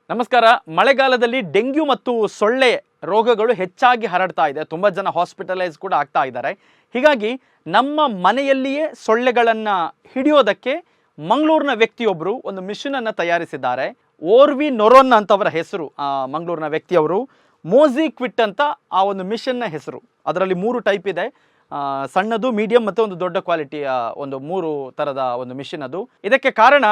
ನಮಸ್ಕಾರ. ಮಳೆಗಾಲದಲ್ಲಿ ಡೆಂಗ್ಯೂ ಮತ್ತು ಸೊಳ್ಳೆ ರೋಗಗಳು ಹೆಚ್ಚಾಗಿ ಹರಡ್ತಾ ಇದೆ. ತುಂಬ ಜನ ಹಾಸ್ಪಿಟಲೈಸ್ ಕೂಡ ಆಗ್ತಾ ಇದ್ದಾರೆ. ಹೀಗಾಗಿ ನಮ್ಮ ಮನೆಯಲ್ಲಿಯೇ ಸೊಳ್ಳೆಗಳನ್ನು ಹಿಡಿಯೋದಕ್ಕೆ ಮಂಗಳೂರಿನ ವ್ಯಕ್ತಿಯೊಬ್ಬರು ಒಂದು ಮಿಷನ್ ಅನ್ನು ತಯಾರಿಸಿದ್ದಾರೆ. ಓರ್ವಿ ನೊರೊನ್ ಅಂತವರ ಹೆಸರು. ಮಂಗಳೂರಿನ ವ್ಯಕ್ತಿಯವರು ಮೋಜಿ ಕ್ವಿಟ್ ಅಂತ ಆ ಒಂದು ಮಿಷನ್ನ ಹೆಸರು. ಅದರಲ್ಲಿ 3 ಟೈಪ್ ಇದೆ. ಸಣ್ಣದು, ಮೀಡಿಯಂ ಮತ್ತು ಒಂದು ದೊಡ್ಡ ಕ್ವಾಲಿಟಿಯ ಒಂದು 3 ಥರದ ಒಂದು ಮಿಷನ್ ಅದು. ಇದಕ್ಕೆ ಕಾರಣ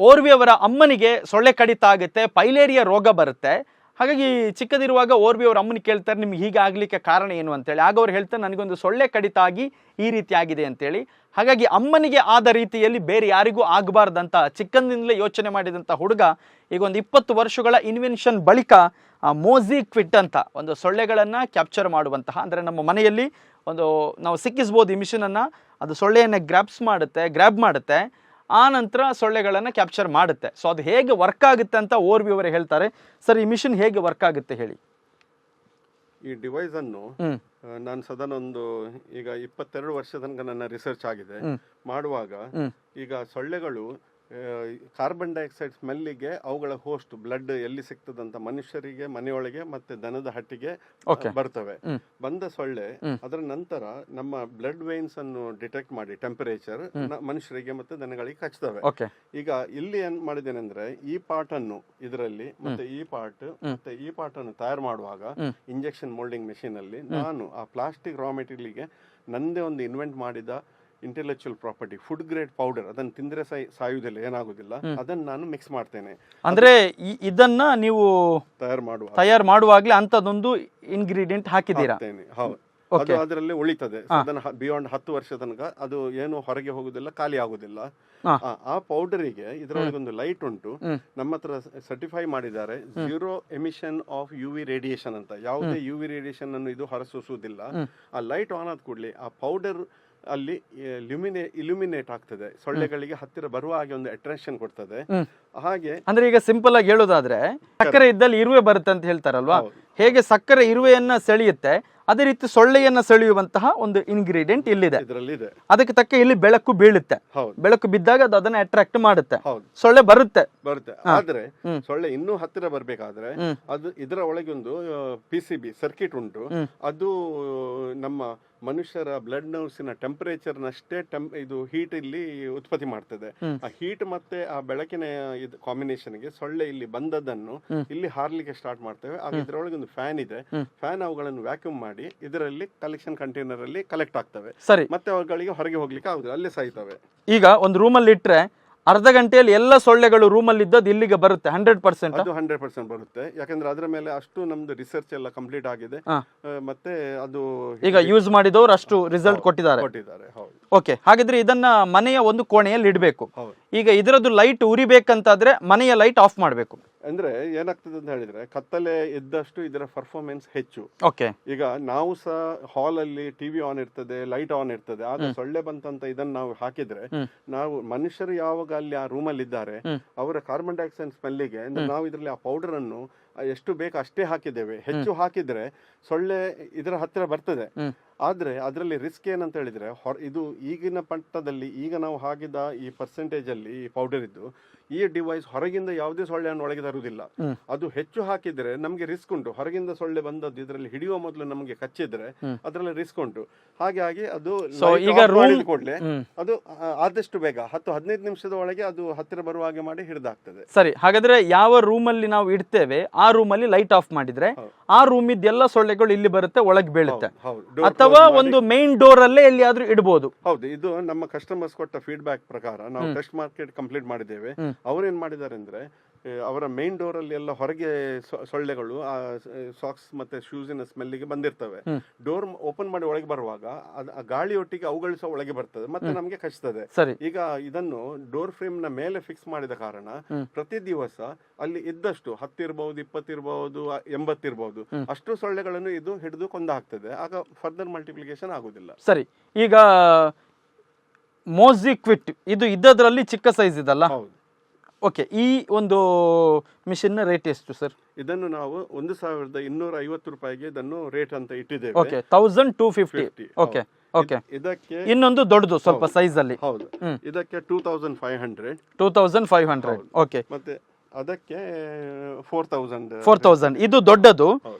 ಓರ್ವಿ ಅವರ ಅಮ್ಮನಿಗೆ ಸೊಳ್ಳೆ ಕಡಿತ ಆಗುತ್ತೆ, ಪೈಲೇರಿಯಾ ರೋಗ ಬರುತ್ತೆ. ಹಾಗಾಗಿ ಚಿಕ್ಕದಿರುವಾಗ ಓರ್ವಿ ಅವರ ಅಮ್ಮನಿಗೆ ಕೇಳ್ತಾರೆ, ನಿಮ್ಗೆ ಹೀಗೆ ಆಗ್ಲಿಕ್ಕೆ ಕಾರಣ ಏನು ಅಂತೇಳಿ. ಆಗ ಅವ್ರು ಹೇಳ್ತಾರೆ, ನನಗೊಂದು ಸೊಳ್ಳೆ ಕಡಿತ ಆಗಿ ಈ ರೀತಿ ಆಗಿದೆ ಅಂತೇಳಿ. ಹಾಗಾಗಿ ಅಮ್ಮನಿಗೆ ಆದ ರೀತಿಯಲ್ಲಿ ಬೇರೆ ಯಾರಿಗೂ ಆಗಬಾರ್ದಂತ ಚಿಕ್ಕಂದಿನಲ್ಲೇ ಯೋಚನೆ ಮಾಡಿದಂಥ ಹುಡುಗ ಈಗ ಒಂದು 20 ವರ್ಷಗಳ ಇನ್ವೆನ್ಷನ್ ಬಳಿಕ ಮೋಜಿ ಕ್ವಿಟ್ ಅಂತ ಒಂದು ಸೊಳ್ಳೆಗಳನ್ನು ಕ್ಯಾಪ್ಚರ್ ಮಾಡುವಂತಹ, ಅಂದರೆ ನಮ್ಮ ಮನೆಯಲ್ಲಿ ಒಂದು ನಾವು ಸಿಕ್ಕಿಸ್ಬೋದು ಈ ಮಿಷನನ್ನು. ಅದು ಸೊಳ್ಳೆಯನ್ನು ಗ್ರ್ಯಾಬ್ ಮಾಡುತ್ತೆ, ಆ ನಂತರ ಸೊಳ್ಳೆಗಳನ್ನು ಕ್ಯಾಪ್ಚರ್ ಮಾಡುತ್ತೆ. ಸೊ ಅದು ಹೇಗೆ ವರ್ಕ್ ಆಗುತ್ತೆ ಅಂತ ಓರ್ವಿ ಅವರೇ ಹೇಳ್ತಾರೆ. ಸರ್, ಈ ಮಿಷನ್ ಹೇಗೆ ವರ್ಕ್ ಆಗುತ್ತೆ ಹೇಳಿ. ಈ ಡಿವೈಸ್ ಅನ್ನು ನಾನು ಸಾಧಾರಣ ಒಂದು ಈಗ 22 ವರ್ಷ ತನಕ ನನ್ನ ರಿಸರ್ಚ್ ಆಗಿದೆ. ಮಾಡುವಾಗ ಈಗ ಸೊಳ್ಳೆಗಳು ಕಾರ್ಬನ್ ಡೈಆಕ್ಸೈಡ್ ಸ್ಮೆಲ್ಲಿಗೆ ಅವುಗಳ ಹೋಸ್ಟ್ ಬ್ಲಡ್ ಎಲ್ಲಿ ಸಿಗ್ತದಂತ ಮನುಷ್ಯರಿಗೆ ಮನೆಯೊಳಗೆ ಮತ್ತೆ ದನದ ಹಟ್ಟಿಗೆ ಬರ್ತವೆ. ಬಂದ ಸೊಳ್ಳೆ ಅದರ ನಂತರ ನಮ್ಮ ಬ್ಲಡ್ ವೇನ್ಸ್ ಅನ್ನು ಡಿಟೆಕ್ಟ್ ಮಾಡಿ ಟೆಂಪರೇಚರ್ ಮನುಷ್ಯರಿಗೆ ಮತ್ತೆ ದನಗಳಿಗೆ ಕಚ್ತವೆ. ಈಗ ಇಲ್ಲಿ ಏನ್ ಮಾಡಿದ್ದೇನೆ ಅಂದ್ರೆ, ಈ ಪಾರ್ಟ್ ಅನ್ನು ಇದರಲ್ಲಿ ಮತ್ತೆ ಈ ಪಾರ್ಟ್ ಅನ್ನು ತಯಾರು ಮಾಡುವಾಗ ಇಂಜೆಕ್ಷನ್ ಮೋಲ್ಡಿಂಗ್ ಮೆಷಿನ್ ಅಲ್ಲಿ ನಾನು ಆ ಪ್ಲಾಸ್ಟಿಕ್ ರಾ ಮೆಟೀರಿಯಲ್ಗೆ ನಂದೇ ಒಂದು ಇನ್ವೆಂಟ್ ಮಾಡಿದ intellectual property food grade powder, ಅದನ್ನು ತಿಂದ್ರೆ ಸಾಯುವುದಿಲ್ಲ, ಏನಾಗುದಿಲ್ಲ, ಅದನ್ನು ನಾನು ಮಿಕ್ಸ್ ಮಾಡ್ತೇನೆ. ಅಂದ್ರೆ ಇದನ್ನ ನೀವು ತಯಾರು ಮಾಡುವಾಗ್ಲೇ ಅಂತದೊಂದು ಇಂಗ್ರೀಡಿಯೆಂಟ್ ಹಾಕಿದ್ದೀರಾ? ಹೌದು, ಅದು ಅದರಲ್ಲಿ ಉಳಿತದೆ. ಅದನ್ನ ಬಿಯಾಂಡ್ 10 ವರ್ಷ ತನಕ ಅದು ಏನು ಹೊರಗೆ ಹೋಗುದಿಲ್ಲ, ಖಾಲಿ ಆಗುದಿಲ್ಲ. ಆ ಪೌಡರಿಗೆ ಇದರೊಳಗೆ ಒಂದು ಲೈಟ್ ಉಂಟು, ನಮ್ಮ ಹತ್ರ ಸರ್ಟಿಫೈ ಮಾಡಿದ್ದಾರೆ. 0 ಎಮಿಷನ್ ಆಫ್ UV ರೇಡಿಯೇಷನ್ ಅಂತ. ಯಾವುದೇ UV ರೇಡಿಯೇಷನ್ ಅನ್ನು ಇದು ಹೊರಸೂಸುವುದಿಲ್ಲ. ಆ ಲೈಟ್ ಆನ್ ಆದ ಕೂಡಲೇ ಆ ಪೌಡರ್ ಅಲ್ಲಿ ಇಲ್ಯುಮಿನೇಟ್ ಆಗ್ತದೆ, ಸೊಳ್ಳೆಗಳಿಗೆ ಹತ್ತಿರ ಬರುವ ಹಾಗೆ ಒಂದು ಅಟ್ರಾಕ್ಷನ್ ಕೊಡ್ತದೆ. ಹಾಗೆ ಅಂದ್ರೆ ಈಗ ಸಿಂಪಲ್ ಆಗಿ ಹೇಳೋದಾದ್ರೆ, ಸಕ್ಕರೆ ಇದ್ದಲ್ಲಿ ಇರುವೆ ಬರುತ್ತೆ ಅಂತ ಹೇಳ್ತಾರಲ್ವಾ, ಹೇಗೆ ಸಕ್ಕರೆ ಇರುವೆಯನ್ನ ಸೆಳೆಯುತ್ತೆ ಅದೇ ರೀತಿ ಸೊಳ್ಳೆಯನ್ನ ಸೆಳೆಯುವಂತಹ ಒಂದು ಇಂಗ್ರೀಡಿಯೆಂಟ್ ಇಲ್ಲಿದೆ. ಅದಕ್ಕೆ ತಕ್ಕ ಇಲ್ಲಿ ಬೆಳಕು ಬೀಳುತ್ತೆ. ಬೆಳಕು ಬಿದ್ದಾಗ ಅದು ಅದನ್ನ ಅಟ್ರಾಕ್ಟ್ ಮಾಡುತ್ತೆ, ಸೊಳ್ಳೆ ಬರುತ್ತೆ. ಆದ್ರೆ ಸೊಳ್ಳೆ ಇನ್ನೂ ಹತ್ತಿರ ಬರ್ಬೇಕಾದ್ರೆ ಅದು ಇದರ ಒಳಗೆ ಒಂದು PCB ಸರ್ಕಿಟ್ ಉಂಟು. ಅದು ನಮ್ಮ ಮನುಷ್ಯರ ಬ್ಲಡ್ ನರ್ವ್ಸಿನ ಟೆಂಪರೇಚರ್ನಷ್ಟೇ ಇದು ಹೀಟ್ ಇಲ್ಲಿ ಉತ್ಪತ್ತಿ ಮಾಡ್ತದೆ. ಆ ಹೀಟ್ ಮತ್ತೆ ಆ ಬೆಳಕಿನ ಕಾಂಬಿನೇಷನ್ಗೆ ಸೊಳ್ಳೆ ಇಲ್ಲಿ ಬಂದದ್ದನ್ನು ಇಲ್ಲಿ ಹಾರ್ಲಿಕ್ಕೆ ಸ್ಟಾರ್ಟ್ ಮಾಡ್ತೇವೆ. ಆಗ ಇದರೊಳಗೆ ಒಂದು ಫ್ಯಾನ್ ಇದೆ. ಫ್ಯಾನ್ ಅವುಗಳನ್ನು ವ್ಯಾಕ್ಯೂಮ್ ಮಾಡಿ ಇದರಲ್ಲಿ ಕಲೆಕ್ಷನ್ ಕಂಟೈನರ್ ಅಲ್ಲಿ ಕಲೆಕ್ಟ್ ಆಗ್ತವೆ. ಸರಿ, ಮತ್ತೆ ಅವುಗಳಿಗೆ ಹೊರಗೆ ಹೋಗ್ಲಿಕ್ಕೆ ಆಗುದಿಲ್ಲ, ಅಲ್ಲೇ ಸಾಯ್ತವೆ. ಈಗ ಒಂದು ರೂಮಲ್ಲಿ ಇಟ್ರೆ ಅರ್ಧ ಗಂಟೆಯಲ್ಲಿ ಎಲ್ಲ ಸೊಳ್ಳೆಗಳು ರೂಮಲ್ಲಿ ಇದ್ದದ್ದು ಇಲ್ಲಿಗೆ ಬರುತ್ತೆ. 100% ಅದು 100% ಬರುತ್ತೆ. ಯಾಕಂದ್ರೆ ಅದರ ಮೇಲೆ ಅಷ್ಟು ನಮ್ದು ರಿಸರ್ಚ್ ಎಲ್ಲ ಕಂಪ್ಲೀಟ್ ಆಗಿದೆ. ಮತ್ತೆ ಅದು ಈಗ ಯೂಸ್ ಮಾಡಿದವರು ಅಷ್ಟು ರಿಸಲ್ಟ್ ಕೊಟ್ಟಿದ್ದಾರೆ. ಓಕೆ, ಹಾಗಿದ್ರೆ ಇದನ್ನ ಮನೆಯ ಒಂದು ಕೋಣೆಯಲ್ಲಿ ಇಡಬೇಕು. ಈಗ ಇದರದ್ದು ಲೈಟ್ ಉರಿಬೇಕಂತಾದ್ರೆ ಮನೆಯ ಲೈಟ್ ಆಫ್ ಮಾಡಬೇಕು. ಅಂದ್ರೆ ಏನಾಗ್ತದೆ ಅಂತ ಹೇಳಿದ್ರೆ, ಕತ್ತಲೆ ಇದ್ದಷ್ಟು ಇದರ ಪರ್ಫಾರ್ಮೆನ್ಸ್ ಹೆಚ್ಚು. ಓಕೆ, ಈಗ ನಾವು ಸಹ ಹಾಲ್ ಅಲ್ಲಿ ಟಿವಿ ಆನ್ ಇರ್ತದೆ, ಲೈಟ್ ಆನ್ ಇರ್ತದೆ. ಆದ್ರೆ ಸೊಳ್ಳೆ ಬಂತಂತ ಇದನ್ನ ನಾವು ಹಾಕಿದ್ರೆ, ನಾವು ಮನುಷ್ಯರು ಯಾವಾಗ ಅಲ್ಲಿ ಆ ರೂಮ್ ಅಲ್ಲಿ ಇದ್ದಾರೆ ಅವರ ಕಾರ್ಬನ್ ಡೈಆಕ್ಸೈಡ್ ಸ್ಮೆಲ್ಲಿಗೆ ನಾವು ಇದರಲ್ಲಿ ಆ ಪೌಡರ್ ಅನ್ನು ಎಷ್ಟು ಬೇಕು ಅಷ್ಟೇ ಹಾಕಿದ್ದೇವೆ. ಹೆಚ್ಚು ಹಾಕಿದ್ರೆ ಸೊಳ್ಳೆ ಇದರ ಹತ್ತಿರ ಬರ್ತದೆ. ಆದ್ರೆ ಅದರಲ್ಲಿ ರಿಸ್ಕ್ ಏನಂತ ಹೇಳಿದ್ರೆ, ಇದು ಈಗಿನ ಮಟ್ಟದಲ್ಲಿ ಈಗ ನಾವು ಹಾಕಿದ ಈ ಪರ್ಸೆಂಟೇಜ್ ಅಲ್ಲಿ ಈ ಪೌಡರ್ ಇದ್ದು, ಈ ಡಿವೈಸ್ ಹೊರಗಿಂದ ಯಾವುದೇ ಸೊಳ್ಳೆಯನ್ನು ಒಳಗೆ ತರುವುದಿಲ್ಲ. ಅದು ಹೆಚ್ಚು ಹಾಕಿದ್ರೆ ನಮ್ಗೆ ರಿಸ್ಕ್ ಉಂಟು. ಹೊರಗಿಂದ ಸೊಳ್ಳೆ ಬಂದದ್ದು ಇದರಲ್ಲಿ ಹಿಡಿಯುವ ಮೊದಲು ನಮಗೆ ಕಚ್ಚಿದ್ರೆ ಅದರಲ್ಲಿ ರಿಸ್ಕ್ ಉಂಟು. ಹಾಗಾಗಿ ಅದು ಈಗ ಕೂಡಲೇ ಅದು ಆದಷ್ಟು ಬೇಗ 10-15 ನಿಮಿಷದ ಒಳಗೆ ಅದು ಹತ್ತಿರ ಬರುವ ಹಾಗೆ ಮಾಡಿ ಹಿಡಿದಾಗ್ತದೆ. ಸರಿ, ಹಾಗಾದ್ರೆ ಯಾವ ರೂಮ್ ಅಲ್ಲಿ ನಾವು ಇಡ್ತೇವೆ ಆ ರೂಮ್ ಅಲ್ಲಿ ಲೈಟ್ ಆಫ್ ಮಾಡಿದ್ರೆ ಆ ರೂಮ್ ಇದ್ದೆಲ್ಲ ಸೊಳ್ಳೆಗಳು ಇಲ್ಲಿ ಬರುತ್ತೆ, ಒಳಗೆ ಬೀಳುತ್ತೆ. ಅಥವಾ ಒಂದು ಮೇನ್ ಡೋರ್ ಅಲ್ಲೇ ಎಲ್ಲಿಯಾದ್ರೂ ಇಡಬಹುದು. ಹೌದು, ಇದು ನಮ್ಮ ಕಸ್ಟಮರ್ಸ್ ಕೊಟ್ಟ ಫೀಡ್ಬ್ಯಾಕ್ ಪ್ರಕಾರ ನಾವು ಟೆಸ್ಟ್ ಮಾರ್ಕೆಟ್ ಕಂಪ್ಲೀಟ್ ಮಾಡಿದ್ದೇವೆ. ಅವ್ರೇನ್ ಮಾಡಿದ್ದಾರೆ ಅಂದ್ರೆ, ಅವರ ಮೇನ್ ಡೋರ್ ಅಲ್ಲಿ ಎಲ್ಲ ಹೊರಗೆ ಸೊಳ್ಳೆಗಳು ಆ ಸಾಕ್ಸ್ ಮತ್ತೆ ಶೂಸಿನ ಸ್ಮೆಲ್ಲಿಗೆ ಬಂದಿರ್ತವೆ. ಡೋರ್ ಓಪನ್ ಮಾಡಿ ಒಳಗೆ ಬರುವಾಗ ಗಾಳಿ ಒಟ್ಟಿಗೆ ಅವುಗಳು ಸಹ ಒಳಗೆ ಬರ್ತದೆ, ಮತ್ತೆ ನಮ್ಗೆ ಕಚ್ತದೆ. ಈಗ ಇದನ್ನು ಡೋರ್ ಫ್ರೇಮ್ ನ ಮೇಲೆ ಫಿಕ್ಸ್ ಮಾಡಿದ ಕಾರಣ ಪ್ರತಿ ದಿವಸ ಅಲ್ಲಿ ಇದ್ದಷ್ಟು 10 ಇರಬಹುದು, 20 ಇರಬಹುದು, 80 ಇರಬಹುದು, ಅಷ್ಟು ಸೊಳ್ಳೆಗಳನ್ನು ಇದು ಹಿಡಿದು ಕೊಂದು ಹಾಕ್ತದೆ. ಆಗ ಫರ್ದರ್ ಮಲ್ಟಿಪ್ಲಿಕೇಶನ್ ಆಗುದಿಲ್ಲ. ಸರಿ, ಈಗ ಮೋಜಿ ಕ್ವಿಟ್ ಇದು ಇದ್ದದ್ರಲ್ಲಿ ಚಿಕ್ಕ ಸೈಜ್ ಇದಲ್ಲ? ಓಕೆ, ಈ ಒಂದು ಮಿಷನ್ ರೇಟ್ ಎಷ್ಟು ಸರ್? ಇದನ್ನು ನಾವು 1250 ರೂಪಾಯಿಗೆ ಇದನ್ನು ರೇಟ್ ಅಂತ ಇಟ್ಟಿದ್ದೇವೆ. ಓಕೆ, 1250. ಓಕೆ ಓಕೆ, ಇದಕ್ಕೆ ಇನ್ನೊಂದು ದೊಡ್ಡದು ಸ್ವಲ್ಪ ಸೈಜ್ ಅಲ್ಲಿ. ಹೌದು, ಇದಕ್ಕೆ 2500. ಓಕೆ, ಮತ್ತೆ ಅದಕ್ಕೆ 4000. 4000 ಇದು ದೊಡ್ಡದು.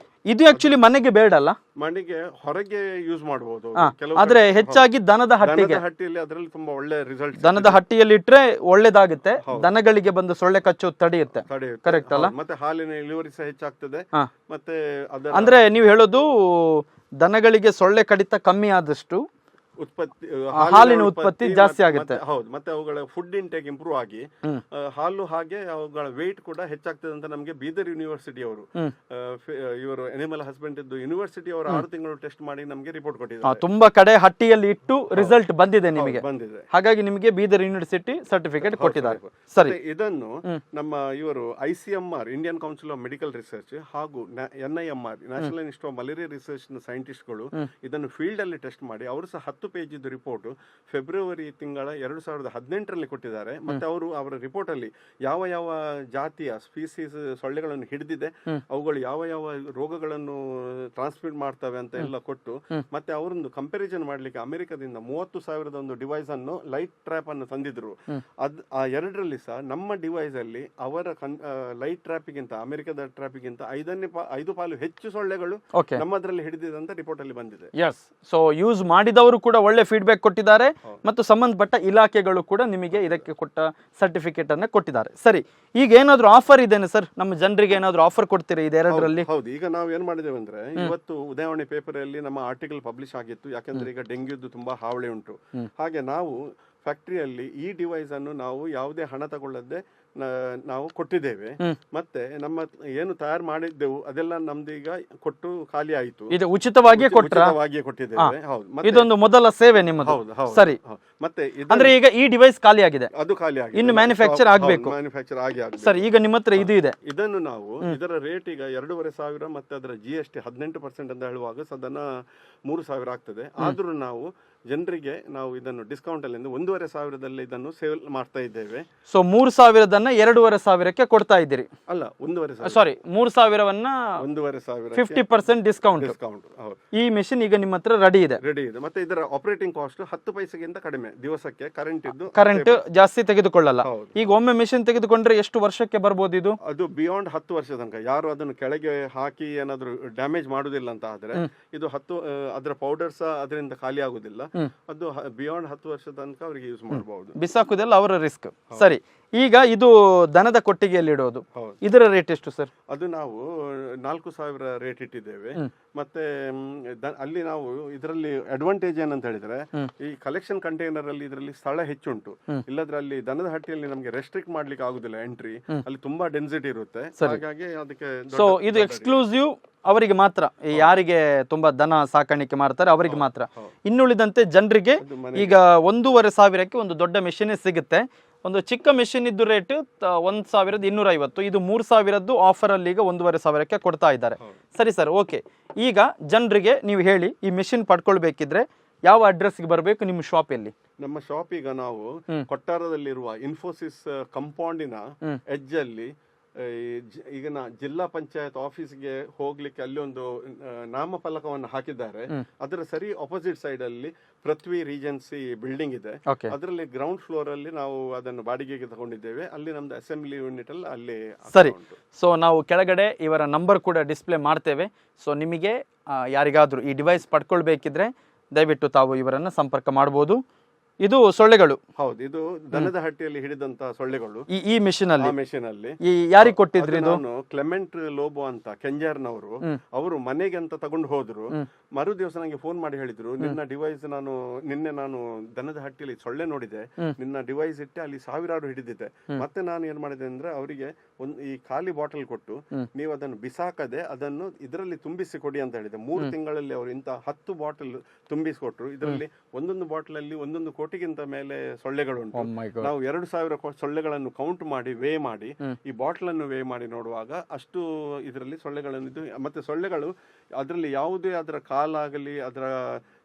ಇದು ಆಕ್ಚುಲಿ ಮನೆಗೆ ಬೇಡ ಅಲ್ಲ, ಮನೆಗೆ ಹೊರಗೆ ಯೂಸ್ ಮಾಡಬಹುದು. ಆದ್ರೆ ಹೆಚ್ಚಾಗಿ ದನದ ಹಟ್ಟಿಗೆ, ಹಟ್ಟಿಯಲ್ಲಿ ಅದರಲ್ಲಿ ತುಂಬಾ ಒಳ್ಳೆ ರಿಸಲ್ಟ್. ದನದ ಹಟ್ಟಿಯಲ್ಲಿ ಇಟ್ರೆ ಒಳ್ಳೇದಾಗುತ್ತೆ, ದನಗಳಿಗೆ ಬಂದು ಸೊಳ್ಳೆ ಕಚ್ಚೋದು ತಡೆಯುತ್ತೆ. ಕರೆಕ್ಟ್ ಅಲ್ಲ? ಮತ್ತೆ ಹಾಲಿನ ಇಳುವರಿ ಸಹ ಹೆಚ್ಚಾಗ್ತದೆ. ಮತ್ತೆ ಅಂದ್ರೆ ನೀವು ಹೇಳೋದು ದನಗಳಿಗೆ ಸೊಳ್ಳೆ ಕಡಿತ ಕಮ್ಮಿ ಆದಷ್ಟು ಹಾಲಿನ ಉತ್ಪತ್ತಿ ಜಾಸ್ತಿ ಆಗುತ್ತೆ. ಹೌದು, ಮತ್ತೆ ಅವುಗಳ ಫುಡ್ ಇಂಟೇಕ್ ಇಂಪ್ರೂವ್ ಆಗಿ ಹಾಲು ಹಾಗೆ ಅವುಗಳ ವೆಯ್ಟ್ ಕೂಡ ಹೆಚ್ಚಾಗ್ತದೆ ಅಂತ ನಮಗೆ ಬೀದರ್ ಯೂನಿವರ್ಸಿಟಿ ಅವರು, ಇವರು ಅನಿಮಲ್ ಹಸ್ಬೆಂಡ್ ಯೂನಿವರ್ಸಿಟಿ ಅವರು 6 ತಿಂಗಳು ಟೆಸ್ಟ್ ಮಾಡಿ ನಮಗೆ ರಿಪೋರ್ಟ್ ಕೊಟ್ಟಿದ್ದಾರೆ. ತುಂಬಾ ಕಡೆ ಹಟ್ಟಿಯಲ್ಲಿ ಇಟ್ಟು ರಿಸಲ್ಟ್ ಬಂದಿದೆ ನಿಮಗೆ, ಬಂದಿದೆ. ಹಾಗಾಗಿ ನಿಮಗೆ ಬೀದರ್ ಯೂನಿವರ್ಸಿಟಿ ಸರ್ಟಿಫಿಕೇಟ್ ಕೊಟ್ಟಿದ್ದಾರೆ. ಸರಿ, ಇದನ್ನು ನಮ್ಮ ಇವರು ICMR Indian council of medical research ಹಾಗೂ NIMR national institute of malaria research ನ ಸೈಂಟಿಸ್ಟ್ಗಳು ಇದನ್ನು ಫೀಲ್ಡ್ ಅಲ್ಲಿ ಟೆಸ್ಟ್ ಮಾಡಿ ಅವರು ಸಹ 10 ಪೇಜ್ ರಿಪೋರ್ಟ್ ಫೆಬ್ರವರಿ ತಿಂಗಳ 2018ರಲ್ಲಿ ಕೊಟ್ಟಿದ್ದಾರೆ. ಮತ್ತೆ ಅವರು ಅವರ ರಿಪೋರ್ಟ್ ಅಲ್ಲಿ ಯಾವ ಯಾವ ಜಾತಿಯ ಸ್ಪೀಸೀಸ್ ಸೊಳ್ಳೆಗಳನ್ನು ಹಿಡಿದಿದೆ, ಅವುಗಳು ಯಾವ ಯಾವ ರೋಗಗಳನ್ನು ಟ್ರಾನ್ಸ್ಮಿಟ್ ಮಾಡ್ತವೆ ಅಂತ ಎಲ್ಲ ಕೊಟ್ಟು, ಮತ್ತೆ ಅವರೊಂದು ಕಂಪ್ಯಾರಿಸನ್ ಮಾಡ್ಲಿಕ್ಕೆ ಅಮೆರಿಕದಿಂದ 30,000 ಒಂದು ಡಿವೈಸ್ ಅನ್ನು ಲೈಟ್ ಟ್ರ್ಯಾಪ್ ಅನ್ನು ತಂದಿದ್ರು. ಆ ಎರಡರಲ್ಲಿ ಸಹ ನಮ್ಮ ಡಿವೈಸ್ ಅಲ್ಲಿ ಅವರ ಲೈಟ್ ಟ್ರ್ಯಾಪಿಗಿಂತ ಅಮೆರಿಕದ ಟ್ರ್ಯಾಪಿಗಿಂತ 5 ಪಾಲು ಹೆಚ್ಚು ಸೊಳ್ಳೆಗಳು ನಮ್ಮದ್ರಲ್ಲಿ ಹಿಡಿದಿದೆ ಅಂತ ರಿಪೋರ್ಟ್ ಅಲ್ಲಿ ಬಂದಿದೆ. ಸೊ ಯೂಸ್ ಮಾಡಿದವರು ಕೂಡ ಒಳ್ಳೆ ಫೀಡ್ಬ್ಯಾಕ್ ಕೊಟ್ಟಿದ್ದಾರೆ ಮತ್ತು ಸಂಬಂಧಪಟ್ಟ ಇಲಾಖೆಗಳು ಕೂಡ ನಿಮಗೆ ಇದಕ್ಕೆ ಕೊಟ್ಟ ಸರ್ಟಿಫಿಕೇಟ್ ಅನ್ನ ಕೊಟ್ಟಿದ್ದಾರೆ. ಸರಿ, ಈಗ ಏನಾದ್ರು ಆಫರ್ ಇದೇನೆ ಸರ್, ನಮ್ಮ ಜನರಿಗೆ ಏನಾದ್ರು ಆಫರ್ ಕೊಡ್ತೀರಾ ಇದೆರಡರಲ್ಲಿ? ಹೌದು, ಈಗ ನಾವು ಏನ್ ಮಾಡಿದ್ದೇವೆ ಅಂದ್ರೆ, ಇವತ್ತು ಉದಯವಾಣಿ ಪೇಪರ್ ಅಲ್ಲಿ ನಮ್ಮ ಆರ್ಟಿಕಲ್ ಪಬ್ಲಿಷ್ ಆಗಿತ್ತು. ಯಾಕಂದ್ರೆ ಈಗ ಡೆಂಗ್ಯೂದು ತುಂಬಾ ಹಾವಳಿ ಉಂಟು. ಹಾಗೆ ನಾವು ಫ್ಯಾಕ್ಟರಿಯಲ್ಲಿ ಈ ಡಿವೈಸ್ ಅನ್ನು ನಾವು ಯಾವುದೇ ಹಣ ತಗೊಳ್ಳದೆ ನಾವು ಕೊಟ್ಟಿದ್ದೇವೆ. ಮತ್ತೆ ನಮ್ಮ ಏನು ತಯಾರು ಮಾಡಿದ್ದೆವು ಅದೆಲ್ಲ ನಮ್ದು ಈಗ ಕೊಟ್ಟು ಖಾಲಿ ಆಯಿತು. ಇದು ಉಚಿತವಾಗಿಯೇ ಕೊಟ್ಟಿದ್ದೇವೆ. ಇದೊಂದು ಮೊದಲ ಸೇವೆ ನಿಮ್ಮದು. ಸರಿ, ಮತ್ತೆ ಅಂದ್ರೆ ಈಗ ಈ ಡಿವೈಸ್ ಖಾಲಿ ಆಗಿದೆ, ಅದು ಖಾಲಿ ಆಗಿದೆ, ಇನ್ನು ಮ್ಯಾನುಫ್ಯಾಕ್ಚರ್ ಆಗಬೇಕು. ಸರಿ, ಈಗ ನಿಮ್ಮ ಹತ್ರ ಇದು ಇದೆ. ಇದನ್ನು ನಾವು ಇದರ ರೇಟ್ ಈಗ 2,500 ಮತ್ತೆ ಅದರ GST 18% ಅಂತ ಹೇಳುವಾಗ ಸಾಧಾರಣ 3,000 ಆಗ್ತದೆ. ಆದ್ರೂ ನಾವು ಜನರಿಗೆ ನಾವು ಇದನ್ನು ಡಿಸ್ಕೌಂಟ್ ಅಲ್ಲಿ 1,500 ಇದನ್ನು ಸೇಲ್ ಮಾಡ್ತಾ ಇದ್ದೇವೆ. ಸೊ 3,000 2,500 ಕೊಡ್ತಾ ಇದ್ದೀರಿ? ಅಲ್ಲ, 1,500, ಸಾರಿ 3,000 1,500 50% ಡಿಸ್ಕೌಂಟ್. ಈ ಮೆಷಿನ್ ಈಗ ನಿಮ್ಮ ಹತ್ರ ರೆಡಿ ಇದೆ. ಮತ್ತೆ ಇದರ ಆಪರೇಟಿಂಗ್ ಕಾಸ್ಟ್ 10 ಪೈಸೆಗಿಂತ ಕಡಿಮೆ ದಿವಸಕ್ಕೆ. ಕರೆಂಟ್ ಜಾಸ್ತಿ ತೆಗೆದುಕೊಳ್ಳಲ್ಲ. ಈಗ ಒಮ್ಮೆ ಮೆಷಿನ್ ತೆಗೆದುಕೊಂಡ್ರೆ ಎಷ್ಟು ವರ್ಷಕ್ಕೆ ಬರ್ಬೋದು ಇದು? ಅದು ಬಿಯಾಂಡ್ 10 ವರ್ಷ ತನಕ. ಯಾರು ಅದನ್ನು ಕೆಳಗೆ ಹಾಕಿ ಏನಾದ್ರು ಡ್ಯಾಮೇಜ್ ಮಾಡುದಿಲ್ಲ ಅಂತ ಆದ್ರೆ ಇದು 10 ಅದರ ಪೌಡರ್ಸ್ ಅದರಿಂದ ಖಾಲಿ ಆಗುದಿಲ್ಲ. ಅದು ಬಿಯಾಂಡ್ 10 ವರ್ಷ ತನಕ ಅವರಿಗೆ ಯೂಸ್ ಮಾಡಬಹುದು. ಬಿಸಾಕುದೆಲ್ಲ ಅವರ ರಿಸ್ಕ್. ಸರಿ, ಈಗ ಇದು ದನದ ಕೊಟ್ಟಿಗೆಯಲ್ಲಿ ಇಡೋದು, ಇದರ ರೇಟ್ ಎಷ್ಟು ಸರ್? ಅದು ನಾವು 4,000 ರೇಟ್ ಇಟ್ಟಿದ್ದೇವೆ. ಮತ್ತೆ ಅಲ್ಲಿ ನಾವು ಇದರಲ್ಲಿ ಅಡ್ವಾಂಟೇಜ್ ಏನಂತ ಹೇಳಿದ್ರೆ, ಈ ಕಲೆಕ್ಷನ್ ಕಂಟೈನರ್ ಅಲ್ಲಿ ಇದರಲ್ಲಿ ಸ್ಥಳ ಹೆಚ್ಚುಂಟು. ಇಲ್ಲದ್ರೆ ಅಲ್ಲಿ ದನದ ಹಟ್ಟಿಯಲ್ಲಿ ನಮಗೆ ರೆಸ್ಟ್ರಿಕ್ಟ್ ಮಾಡ್ಲಿಕ್ಕೆ ಆಗುದಿಲ್ಲ ಎಂಟ್ರಿ, ಅಲ್ಲಿ ತುಂಬಾ ಡೆನ್ಸಿಟಿ ಇರುತ್ತೆ. ಹಾಗಾಗಿ ಅದಕ್ಕೆ ಸೊ ಇದು ಎಕ್ಸ್ಕ್ಲೂಸಿವ್ ಅವರಿಗೆ ಮಾತ್ರ, ಯಾರಿಗೆ ತುಂಬಾ ದನ ಸಾಕಾಣಿಕೆ ಮಾಡ್ತಾರೆ ಅವರಿಗೆ ಮಾತ್ರ. ಇನ್ನುಳಿದಂತೆ ಜನರಿಗೆ ಈಗ 1,500 ಒಂದು ದೊಡ್ಡ ಮೆಷಿನ್ ಸಿಗುತ್ತೆ. ಒಂದು ಚಿಕ್ಕ ಮೆಷಿನ್ ಇದ್ದು ರೇಟ್ 1,250. ಇದು 3,000 ಆಫರ್ ಅಲ್ಲಿ ಈಗ 1,500 ಕೊಡ್ತಾ ಇದ್ದಾರೆ. ಸರಿ ಸರ್, ಓಕೆ. ಈಗ ಜನರಿಗೆ ನೀವು ಹೇಳಿ, ಈ ಮೆಷಿನ್ ಪಡ್ಕೊಳ್ಬೇಕಿದ್ರೆ ಯಾವ ಅಡ್ರೆಸ್ಗೆ ಬರಬೇಕು ನಿಮ್ಮ ಶಾಪ್ ಎಲ್ಲಿ? ನಮ್ಮ ಶಾಪ್ ಈಗ ನಾವು ಕೊಟ್ಟಾರದಲ್ಲಿರುವ ಇನ್ಫೋಸಿಸ್ ಕಂಪೌಂಡಿನ ಎಡ್ಜ್ ಅಲ್ಲಿ, ಈಗ ಜಿಲ್ಲಾ ಪಂಚಾಯತ್ ಆಫೀಸ್ಗೆ ಹೋಗ್ಲಿಕ್ಕೆ ಅಲ್ಲಿ ಒಂದು ನಾಮಫಲಕವನ್ನು ಹಾಕಿದ್ದಾರೆ. ಅದರ ಸರಿ ಆಪೋಸಿಟ್ ಸೈಡ್ ಅಲ್ಲಿ ಪೃಥ್ವಿ ರೀಜೆನ್ಸಿ ಬಿಲ್ಡಿಂಗ್ ಇದೆ. ಅದರಲ್ಲಿ ಗ್ರೌಂಡ್ ಫ್ಲೋರ್ ಅಲ್ಲಿ ನಾವು ಅದನ್ನು ಬಾಡಿಗೆಗೆ ತಗೊಂಡಿದ್ದೇವೆ. ಅಲ್ಲಿ ನಮ್ದು ಅಸೆಂಬ್ಲಿ ಯೂನಿಟ್ ಅಲ್ಲಿ. ಸರಿ, ಸೊ ನಾವು ಕೆಳಗಡೆ ಇವರ ನಂಬರ್ ಕೂಡ ಡಿಸ್ಪ್ಲೇ ಮಾಡ್ತೇವೆ. ಸೊ ನಿಮಗೆ ಯಾರಿಗಾದ್ರೂ ಈ ಡಿವೈಸ್ ಪಡ್ಕೊಳ್ಬೇಕಿದ್ರೆ ದಯವಿಟ್ಟು ತಾವು ಇವರನ್ನ ಸಂಪರ್ಕ ಮಾಡಬಹುದು. ಇದು ಸೊಳ್ಳೆಗಳು. ಹೌದು, ಇದು ದನದ ಹಟ್ಟಿಯಲ್ಲಿ ಹಿಡಿದಂತ ಸೊಳ್ಳೆಗಳು. ಈ ಮೆಷಿನ್ ಅಲ್ಲಿ ಯಾರಿಗೆ ಕೊಟ್ಟಿದ್ರಿ? ಇದು ಕ್ಲೆಮೆಂಟ್ ಲೋಬೋ ಅಂತ ಕೆಂಜಾರ್ನವರು, ಅವರು ಮನೆಗೆ ಅಂತ ತಗೊಂಡು ಹೋದ್ರು. ಮರು ದಿವಸ ನಂಗೆ ಫೋನ್ ಮಾಡಿ ಹೇಳಿದ್ರು, ನಿನ್ನ ಡಿವೈಸ್ ನಿನ್ನೆ ನಾನು ದನದ ಹಟ್ಟಿಯಲ್ಲಿ ಸೊಳ್ಳೆ ನೋಡಿದೆ, ನಿನ್ನ ಡಿವೈಸ್ ಇಟ್ಟೆ ಅಲ್ಲಿ 1000 ಹಿಡಿದಿದೆ. ಮತ್ತೆ ನಾನು ಏನ್ ಮಾಡಿದೆ ಅಂದ್ರೆ ಅವರಿಗೆ ಈ ಖಾಲಿ ಬಾಟಲ್ ಕೊಟ್ಟು, ನೀವು ಅದನ್ನು ಬಿಸಾಕದೆ ಅದನ್ನು ಇದರಲ್ಲಿ ತುಂಬಿಸಿ ಕೊಡಿ ಅಂತ ಹೇಳಿದೆ. 3 ತಿಂಗಳಲ್ಲಿ ಅವರು ಇಂತ 10 ಬಾಟಲ್ ತುಂಬಿಸಿಕೊಟ್ರು. ಇದರಲ್ಲಿ ಒಂದೊಂದು ಬಾಟಲ್ ಅಲ್ಲಿ 1 ಕೋಟಿಗಿಂತ ಮೇಲೆ ಸೊಳ್ಳೆಗಳು ಉಂಟು. ನಾವು 2,000 ಸೊಳ್ಳೆಗಳನ್ನು ಕೌಂಟ್ ಮಾಡಿ ವೇ ಮಾಡಿ ಈ ಬಾಟಲ್ ಅನ್ನು ವೇ ಮಾಡಿ ನೋಡುವಾಗ ಅಷ್ಟು ಇದರಲ್ಲಿ ಸೊಳ್ಳೆಗಳನ್ನು ಮತ್ತೆ ಸೊಳ್ಳೆಗಳು ಅದರಲ್ಲಿ ಯಾವುದೇ ಅದರ ಕಾಲಾಗಲಿ ಅದರ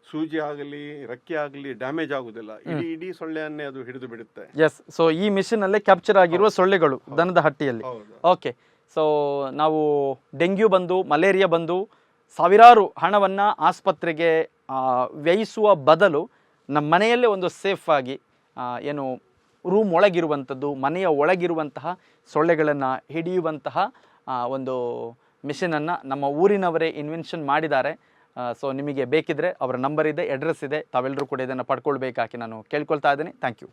ಸೂಜಿ ಆಗಲಿ ರೆಕ್ಕೆ ಆಗಲಿ ಡ್ಯಾಮೇಜ್ ಆಗುದಿಲ್ಲ. ಇಡೀ ಸೊಳ್ಳೆಯನ್ನೇ ಅದು ಹಿಡಿದು ಬಿಡುತ್ತೆ. ಎಸ್, ಸೊ ಈ ಮಿಷಿನ್ ಅಲ್ಲೇ ಕ್ಯಾಪ್ಚರ್ ಆಗಿರುವ ಸೊಳ್ಳೆಗಳು ದನದ ಹಟ್ಟಿಯಲ್ಲಿ. ಓಕೆ, ಸೊ ನಾವು ಡೆಂಗ್ಯೂ ಬಂದು ಮಲೇರಿಯಾ ಬಂದು ಸಾವಿರಾರು ಹಣವನ್ನ ಆಸ್ಪತ್ರೆಗೆ ವ್ಯಯಿಸುವ ಬದಲು ನಮ್ಮ ಮನೆಯಲ್ಲೇ ಒಂದು ಸೇಫ್ ಆಗಿ ಏನು ರೂಮ್ ಒಳಗಿರುವಂಥದ್ದು, ಮನೆಯ ಒಳಗಿರುವಂತಹ ಸೊಳ್ಳೆಗಳನ್ನು ಹಿಡಿಯುವಂತಹ ಒಂದು ಮಿಷಿನನ್ನು ನಮ್ಮ ಊರಿನವರೇ ಇನ್ವೆನ್ಷನ್ ಮಾಡಿದ್ದಾರೆ. ಸೊ ನಿಮಗೆ ಬೇಕಿದ್ರೆ ಅವರ ನಂಬರ್ ಇದೆ, ಅಡ್ರೆಸ್ ಇದೆ, ತಾವೆಲ್ಲರೂ ಕೂಡ ಇದನ್ನು ಪಡ್ಕೊಳ್ಬೇಕಾಗಿ ನಾನು ಕೇಳ್ಕೊಳ್ತಾ ಇದ್ದೀನಿ. Thank you.